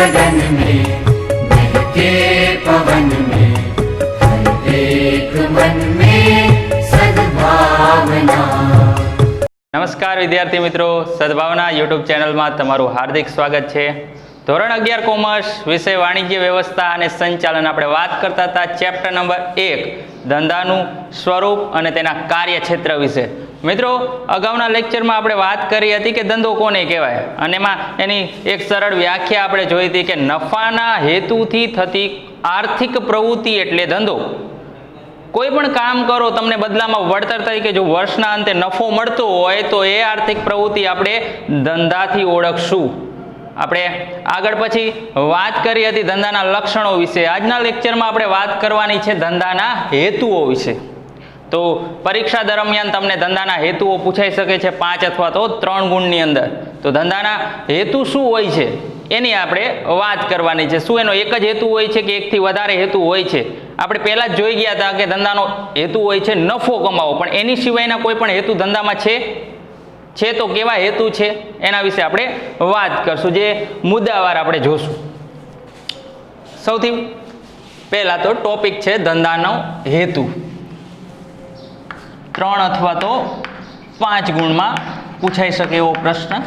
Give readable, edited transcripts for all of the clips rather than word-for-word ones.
गगन में बहके पवन में हर एक मन में सद्भावना। नमस्कार विद्यार्थी मित्रों, सद्भावना यूट्यूब चैनल में तमारू हार्दिक स्वागत है। ધોરણ 11 કોમર્સ વિષય વાણિજ્ય વ્યવસ્થા અને સંચાલન આપણે વાત કરતા હતા ચેપ્ટર નંબર 1 ધંધાનું સ્વરૂપ અને તેના કાર્યક્ષેત્ર વિશે। મિત્રો, અગાઉના લેક્ચરમાં આપણે વાત કરી હતી કે ધંધો કોને કહેવાય અને એમાં એની એક સરળ વ્યાખ્યા આપણે જોઈ હતી કે નફાના હેતુથી થતી આર્થિક પ્રવૃત્તિ એટલે ધંધો। કોઈ પણ કામ કરો, તમને બદલામાં વળતર તરીકે જો વર્ષના અંતે નફો મળતો હોય તો એ આર્થિક પ્રવૃત્તિ આપણે ધંધાથી ઓળખશું। આપણે આગળ પછી વાત કરી હતી ધંધાના લક્ષણો વિશે। આજના લેક્ચરમાં આપણે વાત કરવાની છે ધંધાના હેતુઓ વિશે। તો પરીક્ષા દરમિયાન તમને ધંધાના હેતુઓ પૂછાઈ શકે છે 5 અથવા તો 3 ગુણની અંદર। તો ધંધાના હેતુ શું હોય છે એની આપણે વાત કરવાની છે। શું એનો એક જ હેતુ હોય છે કે એકથી વધારે હેતુ હોય છે? આપણે પહેલા જ જોઈ ગયા હતા કે ધંધાનો હેતુ હોય છે નફો કમાવો, પણ એની સિવાયના કોઈ પણ હેતુ ધંધામાં છે તો કેવા હેતુ છે એના વિશે આપણે વાત કરશું, જે મુદ્દાવાર આપણે જોશું। સૌથી પહેલા તો ટોપિક છે ધંધાનો હેતુ। 3 અથવા તો 5 ગુણમાં પૂછાઈ શકે એવો પ્રશ્ન।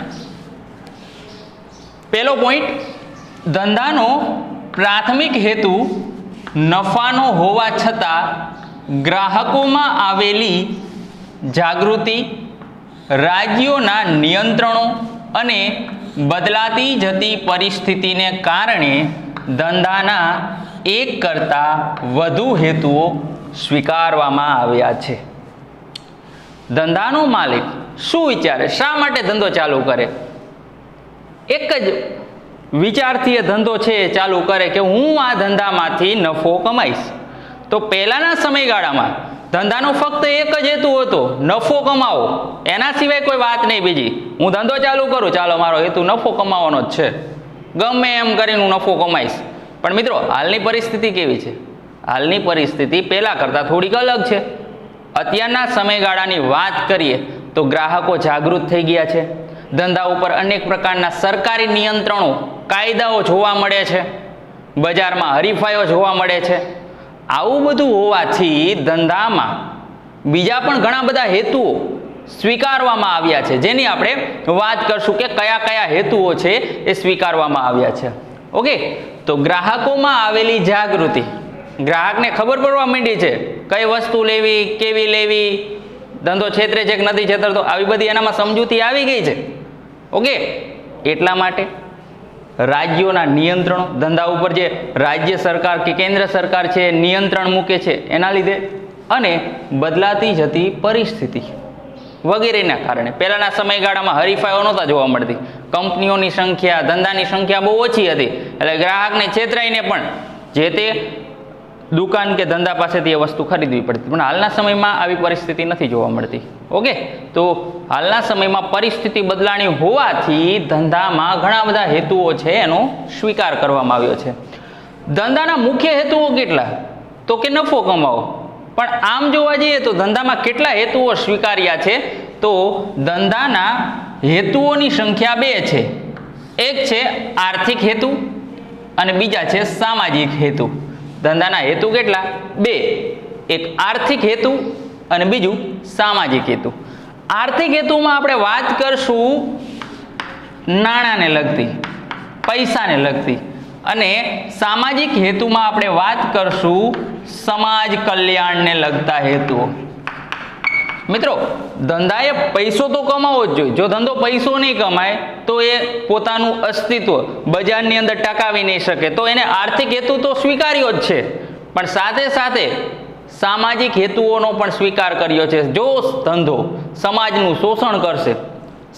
પહેલો પોઈન્ટ, ધંધાનો પ્રાથમિક હેતુ નફાનો હોવા છતાં ગ્રાહકોમાં આવેલી જાગૃતિ, રાજ્યોના નિયંત્રણો અને બદલાતી જતી પરિસ્થિતિને કારણે ધંધાના એક કરતાં વધુ હેતુઓ સ્વીકારવામાં આવ્યા છે। ધંધાનો માલિક શું વિચારે, શા માટે ધંધો ચાલુ કરે? એક જ વિચારથી એ ધંધો છે એ ચાલુ કરે કે હું આ ધંધામાંથી નફો કમાઈશ। તો પહેલાના સમયગાળામાં ધંધાનો ફક્ત એક જ હેતુ હતો, નફો કમાવો, એના સિવાય કોઈ વાત નહીં બીજી। હું ધંધો ચાલુ કરું, ચાલો મારો હેતુ નફો કમાવાનો જ છે, ગમે એમ કરીને હું નફો કમાઈશ। પણ મિત્રો, હાલની પરિસ્થિતિ કેવી છે? હાલની પરિસ્થિતિ પહેલા કરતાં થોડીક અલગ છે। અત્યારના સમયગાળાની વાત કરીએ તો ગ્રાહકો જાગૃત થઈ ગયા છે, ધંધા ઉપર અનેક પ્રકારના સરકારી નિયંત્રણો, કાયદાઓ જોવા મળે છે, બજારમાં હરીફાઈઓ જોવા મળે છે। આવું બધું હોવાથી ધંધામાં બીજા પણ ઘણા બધા હેતુઓ સ્વીકારવામાં આવ્યા છે, જેની આપણે વાત કરશું કે કયા કયા હેતુઓ છે એ સ્વીકારવામાં આવ્યા છે। ઓકે, તો ગ્રાહકોમાં આવેલી જાગૃતિ, ગ્રાહકને ખબર પડવા માંડી છે કઈ વસ્તુ લેવી, કેવી લેવી, ધંધો છેતરે છે કે નથી છેતરતો, આવી બધી એનામાં સમજૂતી આવી ગઈ છે। ઓકે, એટલા માટે રાજ્યોના નિયંત્રણો, ધંધા ઉપર જે રાજ્ય સરકાર કે કેન્દ્ર સરકાર છે નિયંત્રણ મૂકે છે એના લીધે, અને બદલાતી જતી પરિસ્થિતિ વગેરેના કારણે પહેલાના સમયગાળામાં હરીફાઈઓ નહોતા જોવા મળતી, કંપનીઓની સંખ્યા, ધંધાની સંખ્યા બહુ ઓછી હતી, એટલે ગ્રાહકને છેતરાઈને પણ જે તે દુકાન કે ધંધા પાસેથી એ વસ્તુ ખરીદવી પડતી। પણ હાલના સમયમાં આવી પરિસ્થિતિ નથી જોવા મળતી। ઓકે, તો હાલના સમયમાં પરિસ્થિતિ બદલાણી હોવાથી ધંધામાં ઘણા બધા હેતુઓ છે એનો સ્વીકાર કરવામાં આવ્યો છે। ધંધાના મુખ્ય હેતુઓ કેટલા? તો કે નફો કમાવો। પણ આમ જોવા જઈએ તો ધંધામાં કેટલા હેતુઓ સ્વીકાર્યા છે? તો ધંધાના હેતુઓની સંખ્યા 2 છે। એક છે આર્થિક હેતુ અને બીજા છે સામાજિક હેતુ। ધંધાના હેતુ કેટલા? 2, એક આર્થિક હેતુ અને બીજું સામાજિક હેતુ। આર્થિક હેતુમાં આપણે વાત કરશું નાણાંને લગતી, પૈસાને લગતી, અને સામાજિક હેતુમાં આપણે વાત કરશું સમાજ કલ્યાણને લગતા હેતુઓ। મિત્રો, ધંધાએ પૈસો તો કમાવો જ જોઈએ। જો ધંધો પૈસો નહીં કમાય તો એ પોતાનું અસ્તિત્વ બજારની અંદર ટકાવી નહીં શકે, તો એને આર્થિક હેતુ તો સ્વીકાર્યો જ છે, પણ સાથે સાથે સામાજિક હેતુઓનો પણ સ્વીકાર કર્યો છે। જો ધંધો સમાજનું શોષણ કરશે,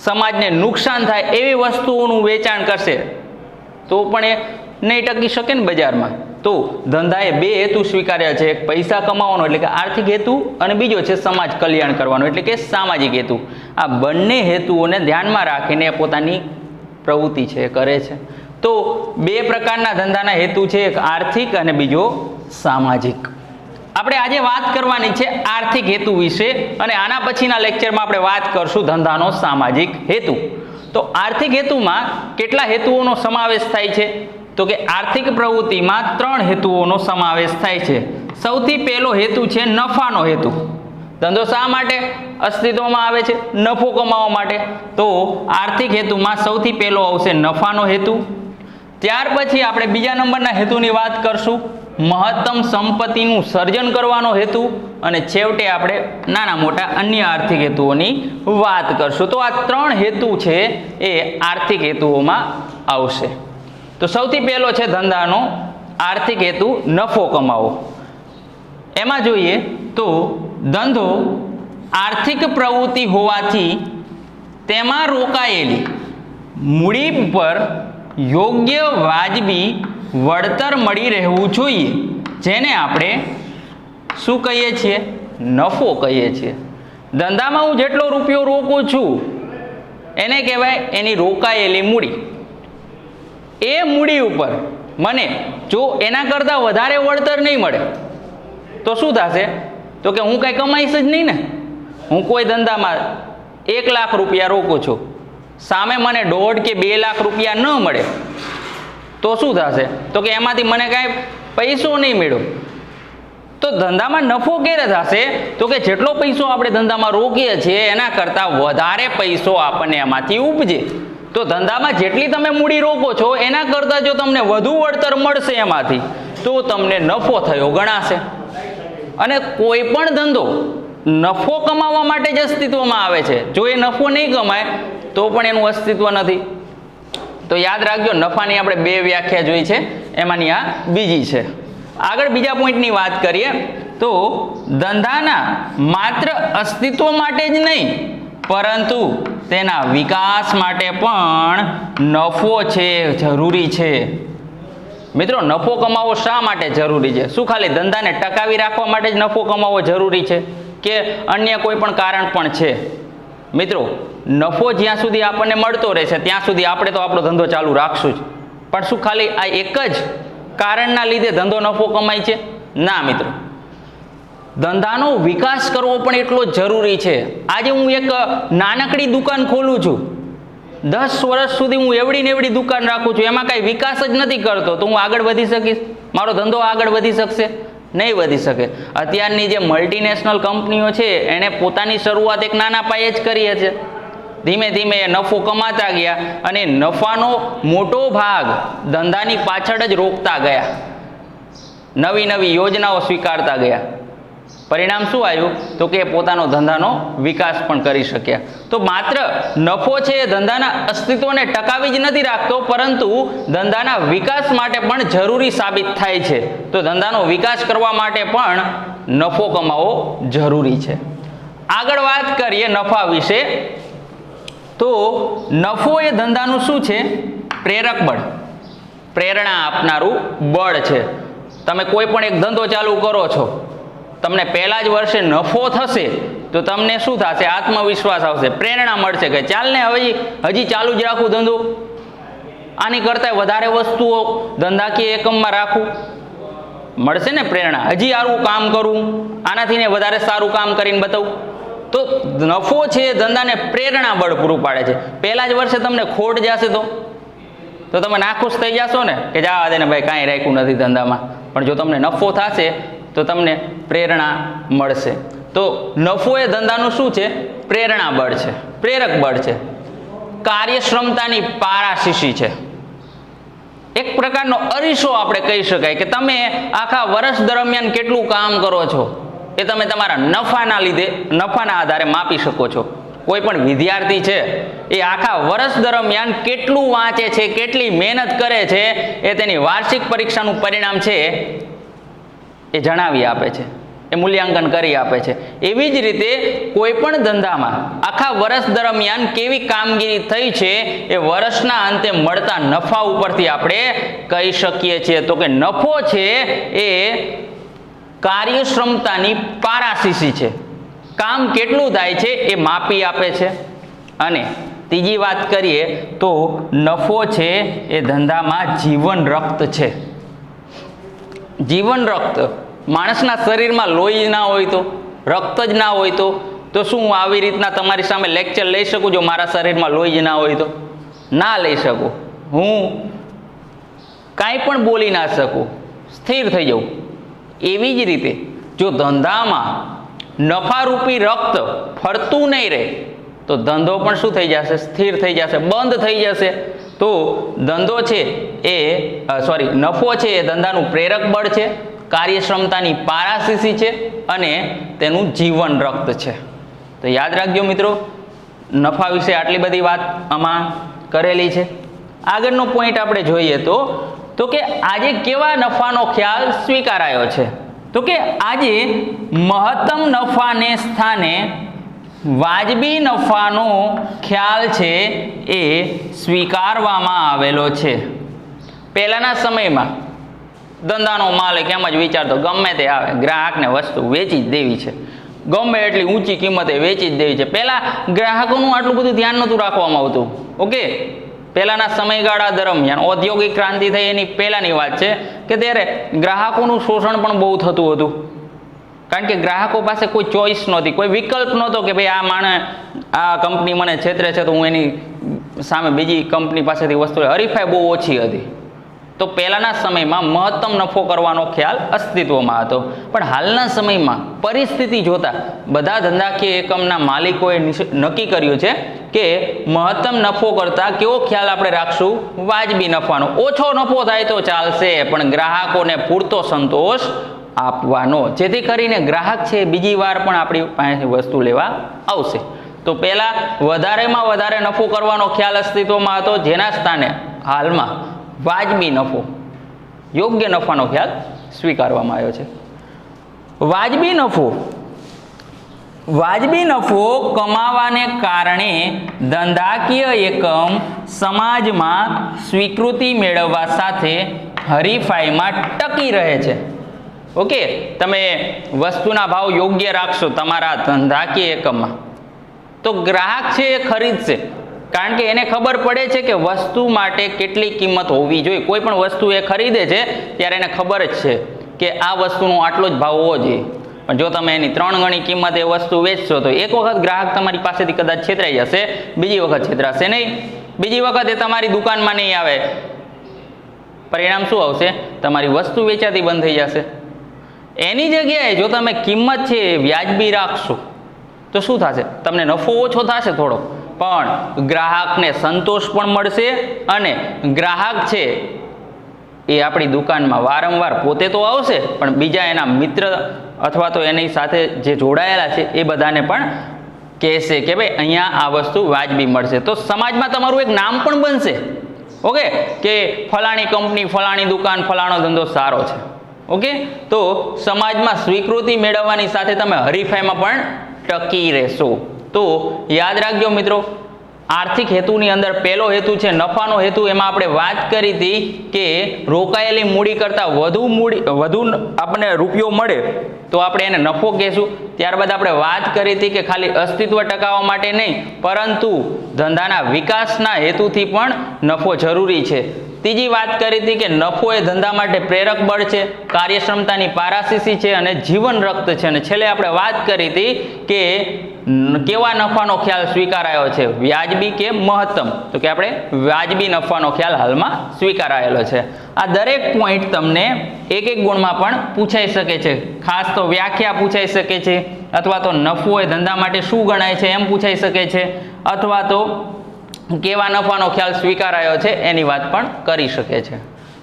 સમાજને નુકસાન થાય એવી વસ્તુઓનું વેચાણ કરશે તો પણ એ નહીં ટકી શકે ને બજારમાં। તો ધંધાએ 2 હેતુ સ્વીકાર્યા છે, એક પૈસા કમાવાનો એટલે કે આર્થિક હેતુ, અને બીજો છે સમાજ કલ્યાણ કરવાનો એટલે કે સામાજિક હેતુ। આ બંને હેતુઓને ધ્યાનમાં રાખીને પોતાની પ્રવૃત્તિ છે કરે છે। તો 2 પ્રકારના ધંધાના હેતુ છે, એક આર્થિક અને બીજો સામાજિક। આપણે આજે વાત કરવાની છે આર્થિક હેતુ વિશે, અને આના પછીના લેક્ચરમાં આપણે વાત કરશું ધંધાનો સામાજિક હેતુ। તો આર્થિક હેતુમાં કેટલા હેતુઓનો સમાવેશ થાય છે? તો કે આર્થિક પ્રવૃત્તિમાં 3 હેતુઓનો સમાવેશ થાય છે. સૌથી પહેલો હેતુ છે નફાનો હેતુ. ધંધો શા માટે અસ્તિત્વમાં આવે છે? નફો કમાવા માટે. તો આર્થિક હેતુમાં સૌથી પહેલો આવશે નફાનો હેતુ. ત્યાર પછી આપણે બીજા નંબરના હેતુની વાત કરશું, મહત્તમ સંપત્તિનું સર્જન કરવાનો હેતુ. અને છેવટે આપણે નાના મોટા અન્ય આર્થિક હેતુઓની વાત કરશું. તો આ 3 હેતુ છે એ આર્થિક હેતુઓમાં આવશે. તો સૌથી પહેલો છે ધંધાનો આર્થિક હેતુ નફો કમાવો. એમાં જોઈએ તો ધંધો આર્થિક પ્રવૃત્તિ હોવાથી તેમાં રોકાયેલી મૂડી પર યોગ્ય વાજબી વળતર મળી રહેવું જોઈએ, જેને આપણે શું કહીએ છીએ? નફો કહીએ છીએ. ધંધામાં હું જેટલો રૂપિયો રોકું છું એને કહેવાય એની રોકાયેલી મૂડી. એ મૂડી ઉપર મને જો એના કરતાં વધારે વળતર નહીં મળે તો શું થશે? તો કે હું કાંઈ કમાઈશ જ નહીં ને. હું કોઈ ધંધામાં 1 લાખ રૂપિયા રોકું છું, સામે મને 1.5 કે 2 લાખ રૂપિયા ન મળે તો શું થશે? તો કે એમાંથી મને કાંઈ પૈસો નહીં મળ્યો. તો ધંધામાં નફો ક્યારે થશે? તો કે જેટલો પૈસો આપણે ધંધામાં રોકીએ છીએ એના કરતાં વધારે પૈસો આપણને એમાંથી ઉપજે. તો ધંધામાં જેટલી તમે મૂડી રોકો છો એના કરતાં જો તમને વધુ વળતર મળશે એમાંથી તો તમને નફો થયો ગણાશે. અને કોઈ પણ ધંધો નફો કમાવા માટે જ અસ્તિત્વમાં આવે છે. જો એ નફો નહીં કમાય તો પણ એનું અસ્તિત્વ નથી. તો યાદ રાખજો, નફાની આપણે 2 વ્યાખ્યા જોઈ છે, એમાંની આ બીજી છે. આગળ બીજા પોઈન્ટની વાત કરીએ તો ધંધાના માત્ર અસ્તિત્વ માટે જ નહીં પરંતુ તેના વિકાસ માટે પણ નફો છે જરૂરી છે. મિત્રો, નફો કમાવો શા માટે જરૂરી છે? શું ખાલી ધંધાને ટકાવી રાખવા માટે જ નફો કમાવો જરૂરી છે કે અન્ય કોઈ પણ કારણ પણ છે? મિત્રો, નફો જ્યાં સુધી આપણને મળતો રહેશે ત્યાં સુધી આપણે તો આપણો ધંધો ચાલુ રાખશું જ. પણ શું ખાલી આ એક જ કારણના લીધે ધંધો નફો કમાય છે? ના મિત્રો, ધંધાનો વિકાસ કરવો પણ એટલો જ જરૂરી છે. આજે હું એક નાનકડી દુકાન ખોલું છું, 10 વર્ષ સુધી હું એવડી ને એવડી દુકાન રાખું છું, એમાં કાંઈ વિકાસ જ નથી કરતો, તો હું આગળ વધી શકીશ? મારો ધંધો આગળ વધી શકશે? નહીં વધી શકે. અત્યારની જે મલ્ટીનેશનલ કંપનીઓ છે એણે પોતાની શરૂઆત એક નાના પાયે જ કરી છે. ધીમે ધીમે એ નફો કમાતા ગયા અને નફાનો મોટો ભાગ ધંધાની પાછળ જ રોકતા ગયા, નવી નવી યોજનાઓ સ્વીકારતા ગયા. પરિણામ શું આવ્યું? તો કે પોતાનો ધંધાનો વિકાસ પણ કરી શક્યા. તો માત્ર નફો છે એ ધંધાના અસ્તિત્વને ટકાવી જ નથી રાખતો, પરંતુ ધંધાના વિકાસ માટે પણ જરૂરી સાબિત થાય છે. તો ધંધાનો વિકાસ કરવા માટે પણ નફો કમાવો જરૂરી છે. આગળ વાત કરીએ નફા વિશે. તો નફો એ ધંધાનું શું છે? પ્રેરક બળ, પ્રેરણા આપનારું બળ છે. તમે કોઈ પણ એક ધંધો ચાલુ કરો છો, તમને પહેલા જ વર્ષે નફો થશે તો તમને શું થશે? આત્મવિશ્વાસ આવશે, પ્રેરણા મળશે કે ચાલ ને હજી ચાલુ જ રાખું ધંધો, આની કરતાં વધારે વસ્તુઓ ધંધાકીય એકમમાં રાખું, મળશે ને પ્રેરણા. હજી સારું કામ કરું, આનાથી ને વધારે સારું કામ કરીને બતાવું. તો નફો છે એ ધંધાને પ્રેરણા બળ પૂરું પાડે છે. પહેલા જ વર્ષે તમને ખોટ જશે તો તમે નાખુશ થઈ જશો ને કે જવા દે ને ભાઈ, કાંઈ રાખ્યું નથી ધંધામાં. પણ જો તમને નફો થશે તો તમને પ્રેરણા મળશે. તો નફો એ ધંધાનું શું છે? પ્રેરણા બળ છે, પ્રેરક બળ છે, કાર્યક્ષમતાની પારાશીશી છે. એક પ્રકારનો અરીસો આપણે કહી શકાય કે તમે આખા વર્ષ દરમિયાન કેટલું કામ કરો છો એ તમે તમારા નફાના આધારે માપી શકો છો. કોઈ પણ વિદ્યાર્થી છે એ આખા વર્ષ દરમિયાન કેટલું વાંચે છે, કેટલી મહેનત કરે છે, એ તેની વાર્ષિક પરીક્ષાનું પરિણામ છે એ જણાવી આપે છે, એ મૂલ્યાંકન કરી આપે છે. એવી જ રીતે કોઈ પણ ધંધામાં આખા વર્ષ દરમિયાન કેવી કામગીરી થઈ છે એ વર્ષના અંતે મળતા નફા ઉપરથી આપણે કહી શકીએ છીએ. તો કે નફો છે એ કાર્યક્ષમતાની પારાશીશી છે, કામ કેટલું થાય છે એ માપી આપે છે. અને ત્રીજી વાત કરીએ તો નફો છે એ ધંધામાં જીવન રક્ત છે. જીવન રક્ત, માણસના શરીરમાં લોહી ના હોય તો, રક્ત જ ના હોય તો શું હું આવી રીતના તમારી સામે લેક્ચર લઈ શકું? જો મારા શરીરમાં લોહી જ ના હોય તો ના લઈ શકું. હું કાંઈ પણ બોલી ના શકું, સ્થિર થઈ જવું. એવી જ રીતે જો ધંધામાં નફારૂપી રક્ત ફરતું નહીં રહે તો ધંધો પણ શું થઈ જશે? સ્થિર થઈ જશે, બંધ થઈ જશે. તો ધંધો છે એ નફો છે એ ધંધાનું પ્રેરક બળ છે, કાર્યક્ષમતાની પારાશીસી છે અને તેનું જીવન રક્ત છે. તો યાદ રાખજો મિત્રો, નફા વિશે આટલી બધી વાત આમાં કરેલી છે. આગળનો પોઈન્ટ આપણે જોઈએ તો કે આજે કેવા નફાનો ખ્યાલ સ્વીકારાયો છે? તો કે આજે મહત્તમ નફાને સ્થાને વાજબી નફાનો ખ્યાલ છે એ સ્વીકારવામાં આવેલો છે. પહેલાંના સમયમાં ધંધાનો માલિક એમ જ વિચારતો ગમે તે આવે ગ્રાહકને વસ્તુ વેચી જ દેવી છે, ગમે એટલી ઊંચી કિંમતે વેચી જ દેવી છે. પહેલાં ગ્રાહકોનું આટલું બધું ધ્યાન નહોતું રાખવામાં આવતું. ઓકે, પહેલાંના સમયગાળા દરમિયાન ઔદ્યોગિક ક્રાંતિ થઈ એની પહેલાંની વાત છે કે ત્યારે ગ્રાહકોનું શોષણ પણ બહુ થતું હતું. કારણ કે ગ્રાહકો પાસે કોઈ ચોઈસ નહોતી, કોઈ વિકલ્પ નહોતો કે ભાઈ આ કંપની મને છેતરે છે તો હું એની સામે બીજી કંપની પાસેથી વસ્તુ હરીફાઈ બહુ ઓછી હતી. તો પહેલાંના સમયમાં મહત્તમ નફો કરવાનો ખ્યાલ અસ્તિત્વમાં હતો. પણ હાલના સમયમાં પરિસ્થિતિ જોતા બધા ધંધાકીય એકમના માલિકોએ નક્કી કર્યું છે કે મહત્તમ નફો કરતાં કેવો ખ્યાલ આપણે રાખશું? વાજબી નફાનો. ઓછો નફો થાય તો ચાલશે, પણ ગ્રાહકોને પૂરતો સંતોષ આપવાનો, જેથી કરીને ગ્રાહક છે બીજી વાર પણ આપણી પાસેથી વસ્તુ લેવા આવશે. તો પહેલાં વધારેમાં વધારે નફો કરવાનો ખ્યાલ અસ્તિત્વમાં હતો, જેના સ્થાને હાલમાં વાજબી નફો, યોગ્ય નફાનો ખ્યાલ સ્વીકારવામાં આવ્યો છે. વાજબી નફો કમાવાને કારણે ધંધાકીય એકમ સમાજમાં સ્વીકૃતિ મેળવવા સાથે હરીફાઈમાં ટકી રહે છે. ઓકે, તમે વસ્તુના ભાવ યોગ્ય રાખશો તમારા ધંધાકીય એકમમાં તો ગ્રાહક છે એ ખરીદશે. કારણ કે એને ખબર પડે છે કે વસ્તુ માટે કેટલી કિંમત હોવી જોઈએ. કોઈ પણ વસ્તુ એ ખરીદે છે ત્યારે એને ખબર જ છે કે આ વસ્તુનો આટલો જ ભાવ હોવો જોઈએ. પણ જો તમે એની 3 ગણી કિંમતે એ વસ્તુ વેચશો તો એક વખત ગ્રાહક તમારી પાસેથી કદાચ છેતરાઈ જશે, બીજી વખત છેતરાશે નહીં, બીજી વખત એ તમારી દુકાનમાં નહીં આવે. પરિણામ શું આવશે? તમારી વસ્તુ વેચાતી બંધ થઈ જશે. એની જગ્યાએ જો તમે કિંમત છે વ્યાજબી રાખશો તો શું થશે? તમને નફો ઓછો થશે થોડો, પણ ગ્રાહકને સંતોષ પણ મળશે અને ગ્રાહક છે એ આપણી દુકાનમાં વારંવાર પોતે તો આવશે પણ બીજા એના મિત્ર અથવા તો એની સાથે જે જોડાયેલા છે એ બધાને પણ કહેશે કે ભાઈ અહીંયા આ વસ્તુ વાજબી મળશે. તો સમાજમાં તમારું એક નામ પણ બનશે. ઓકે, કે ફલાણી કંપની, ફલાણી દુકાન, ફલાણો ધંધો સારો છે. ઓકે, તો સમાજમાં સ્વીકૃતિ મેળવવાની સાથે તમે હરીફાઈમાં પણ ટકી રહેશો. તો યાદ રાખજો મિત્રો, આર્થિક હેતુની અંદર પહેલો હેતુ છે નફાનો હેતુ. એમાં આપણે વાત કરી હતી કે રોકાયેલી મૂડી કરતાં વધુ આપણને રૂપિયો મળે તો આપણે એને નફો કહેશું. ત્યારબાદ આપણે વાત કરી હતી કે ખાલી અસ્તિત્વ ટકાવવા માટે નહીં પરંતુ ધંધાના વિકાસના હેતુથી પણ નફો જરૂરી છે. ત્રીજી વાત કરી હતી કે નફો એ ધંધા માટે પ્રેરક બળ છે, કાર્યક્ષમતાની પારાશીસી છે અને જીવન રક્ત છે. અને છેલ્લે આપણે વાત કરી હતી કે કેવા નફાનો ખ્યાલ સ્વીકારાયો છે, વ્યાજબી કે મહત્તમ? તો કે આપણે વ્યાજબી નફાનો ખ્યાલ હાલમાં સ્વીકારાયેલો છે. આ દરેક પોઈન્ટ તમને એક ગુણમાં પણ પૂછાઈ શકે છે. ખાસ તો વ્યાખ્યા પૂછાઈ શકે છે, અથવા તો નફો એ ધંધા માટે શું ગણાય છે એમ પૂછાઈ શકે છે, અથવા તો કેવા નફાનો ખ્યાલ સ્વીકારાયો છે એની વાત પણ કરી શકે છે.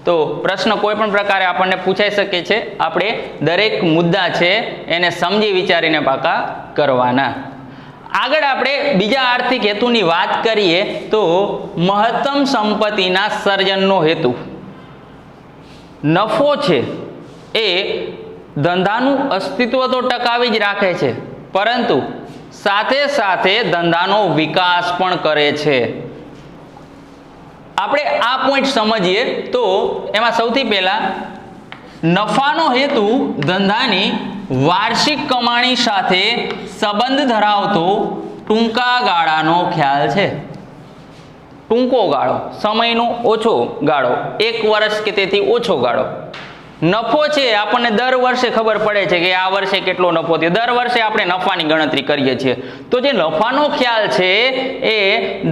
તો પ્રશ્ન કોઈ પણ પ્રકારે આપણને પૂછાઈ શકે છે. આપણે દરેક મુદ્દા છે એને સમજી વિચારીને પાકા કરવાના. આગળ આપણે બીજા આર્થિક હેતુની વાત કરીએ તો મહત્તમ સંપત્તિના સર્જનનો હેતુ. નફો છે એ ધંધાનું અસ્તિત્વ તો ટકાવી જ રાખે છે, પરંતુ સાથે સાથે ધંધાનો વિકાસ પણ કરે છે. આપણે આ પોઈન્ટ સમજીએ તો એમાં સૌથી પહેલા નફાનો હેતુ ધંધાની વાર્ષિક કમાણી સાથે સંબંધ ધરાવતો ટૂંકા ગાળાનો ખ્યાલ છે. ટૂંકો ગાળો, સમયનો ઓછો ગાળો, 1 વર્ષ કે તેથી ઓછો ગાળો. નફો છે આપણને દર વર્ષે ખબર પડે છે કે આ વર્ષે કેટલો નફો થયો, દર વર્ષે આપણે નફાની ગણતરી કરીએ છીએ. તો જે નફાનો ખ્યાલ છે એ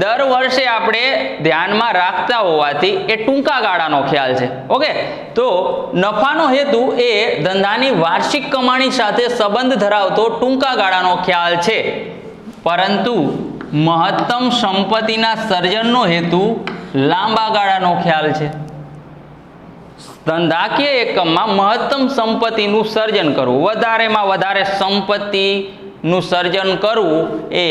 દર વર્ષે આપણે ધ્યાનમાં રાખતા હોવાથી એ ટૂંકા ગાળાનો ખ્યાલ છે. ઓકે, તો નફાનો હેતુ એ ધંધાની વાર્ષિક કમાણી સાથે સંબંધ ધરાવતો ટૂંકા ગાળાનો ખ્યાલ છે, પરંતુ મહત્તમ સંપત્તિના સર્જનનો હેતુ લાંબા ગાળાનો ખ્યાલ છે. ધંધાકીય એકમમાં મહત્તમ સંપત્તિનું સર્જન કરવું, વધારેમાં વધારે સંપત્તિનું સર્જન કરવું એ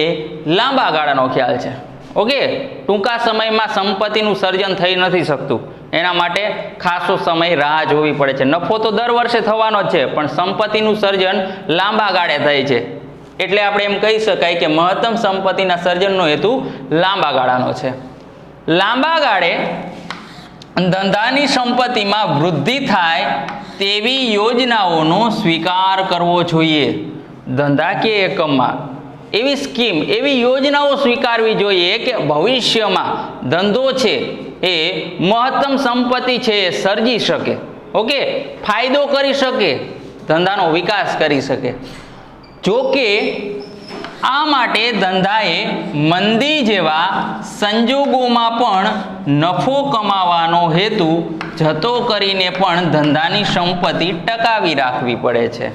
લાંબા ગાળાનો ખ્યાલ છે. ઓકે, ટૂંકા સમયમાં સંપત્તિનું સર્જન થઈ નથી શકતું, એના માટે ખાસો સમય રાહ જોવી પડે છે. નફો તો દર વર્ષે થવાનો જ છે, પણ સંપત્તિનું સર્જન લાંબા ગાળે થાય છે. એટલે આપણે એમ કહી શકાય કે મહત્તમ સંપત્તિના સર્જનનો હેતુ લાંબા ગાળાનો છે. લાંબા ગાળે ધંધાની સંપત્તિમાં વૃદ્ધિ થાય તેવી યોજનાઓનો સ્વીકાર કરવો જોઈએ. ધંધાકીય એકમમાં એવી સ્કીમ, એવી યોજનાઓ સ્વીકારવી જોઈએ કે ભવિષ્યમાં ધંધો છે એ મહત્તમ સંપત્તિ છે એ સર્જી શકે. ઓકે, ફાયદો કરી શકે, ધંધાનો વિકાસ કરી શકે. જો કે આ માટે ધંધાએ મંદી જેવા સંજોગોમાં પણ નફો કમાવાનો હેતુ જતો કરીને પણ ધંધાની સંપત્તિ ટકાવી રાખવી પડે છે.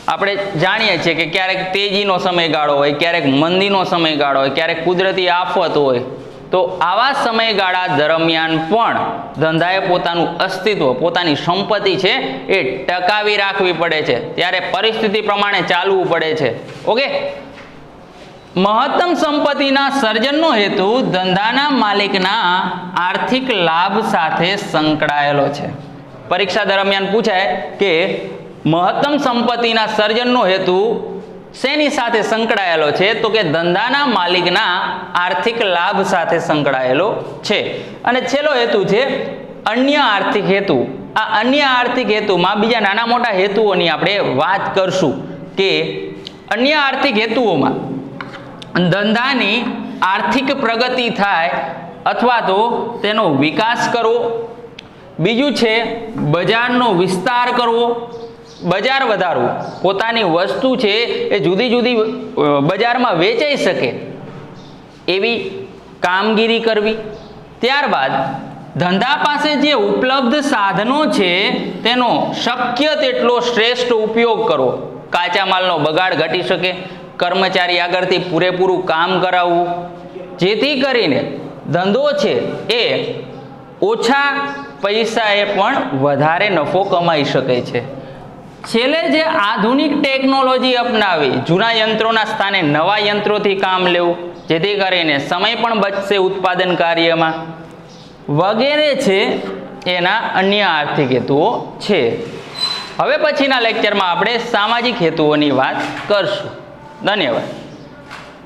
આપણે જાણીએ છીએ કે ક્યારેક તેજીનો સમયગાળો હોય, ક્યારેક મંદીનો સમયગાળો હોય, ક્યારેક કુદરતી આફત હોય. તો આવા સમયગાળા દરમિયાન પણ ધંધાએ પોતાનું અસ્તિત્વ, પોતાની સંપત્તિ છે એ ટકાવી રાખવી પડે છે. ત્યારે પરિસ્થિતિ પ્રમાણે ચાલવું પડે છે. ઓકે, મહત્તમ સંપત્તિના સર્જનનો હેતુ ધંધાના માલિકના આર્થિક લાભ સાથે સંકળાયેલો છે. પરીક્ષા દરમિયાન પૂછાય કે મહત્તમ સંપત્તિના સર્જનનો હેતુ શેની સાથે સંકળાયેલો છે? તો કે ધંધાના માલિકના આર્થિક લાભ સાથે સંકળાયેલો છે. અને છેલ્લો હેતુ છે અન્ય આર્થિક હેતુ. આ અન્ય આર્થિક હેતુમાં બીજા નાના મોટા હેતુઓની આપણે વાત કરશું કે અન્ય આર્થિક હેતુઓમાં ધંધાની આર્થિક પ્રગતિ થાય અથવા તો તેનો વિકાસ કરવો, બીજું છે બજારનો વિસ્તાર કરવો, બજાર વધારવું, પોતાની વસ્તુ છે એ જુદી જુદી બજારમાં વેચાઈ શકે એવી કામગીરી કરવી. ત્યારબાદ ધંધા પાસે જે ઉપલબ્ધ સાધનો છે તેનો શક્ય તેટલો શ્રેષ્ઠ ઉપયોગ કરવો. કાચા માલનો બગાડ ઘટી શકે, કર્મચારી આગળથી પૂરેપૂરું કામ કરાવવું, જેથી કરીને ધંધો છે એ ઓછા પૈસાએ પણ વધારે નફો કમાઈ શકે છે. છેલ્લે જે આધુનિક ટેકનોલોજી અપનાવી, જૂના યંત્રોના સ્થાને નવા યંત્રોથી કામ લેવું, જેથી કરીને સમય પણ બચશે ઉત્પાદન કાર્યમાં, વગેરે છે એના અન્ય આર્થિક હેતુઓ છે. હવે પછીના લેક્ચરમાં આપણે સામાજિક હેતુઓની વાત કરશું. ધન્યવાદ.